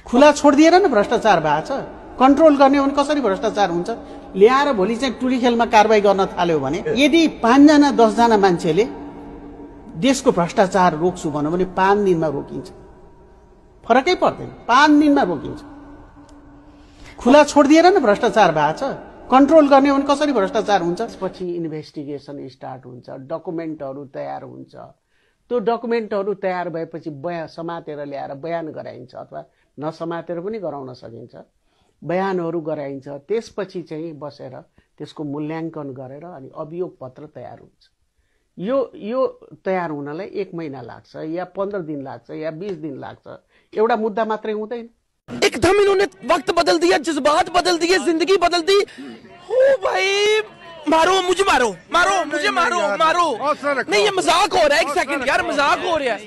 खुला छोडिदिएर न भ्रष्टाचार भएको छ। कन्ट्रोल गर्ने हो भने कसरी भ्रष्टाचार हुन्छ? ल्याएर भोलि चाहिँ टुली खेलमा कारबाही गर्न थाल्यो भने, यदि 5 जना 10 जना मान्छेले देशको भ्रष्टाचार रोक्छु भन्यो भने 5 दिनमा रोकिन्छ। फरकै पर्दैन, 5 दिनमा रोकिन्छ। खुला छोडिदिएर न भ्रष्टाचार भएको छ। कन्ट्रोल गर्ने हो भने कसरी भ्रष्टाचार हुन्छ? त्यसपछि इन्भेस्टिगेसन स्टार्ट हुन्छ, डकुमेन्टहरू तयार हुन्छ। त्यो डकुमेन्टहरू तयार भएपछि बयान समातेर ल्याएर बयान गराइन्छ अथवा नसमातेर पनि गराउन सकिन्छ। बयानहरू गराइन्छ, त्यसपछि चाहिँ बसेर त्यसको मूल्याङ्कन गरेर अनि अभियोग पत्र तयार हुन्छ। यो तयार हुनलाई 1 महिना लाग्छ या 15 दिन लाग्छ या 20 दिन लाग्छ। एउटा मुद्दा मात्रै हुँदैन। एकदम इन्होंने वक्त बदल दिया, जज्बात बदल दिए, जिंदगी बदल दी। हो भाई, मारो मुझे, मारो मुझे, मारो। नहीं, ये मजाक हो रहा है। 1 सेकंड यार, मजाक हो रहा है।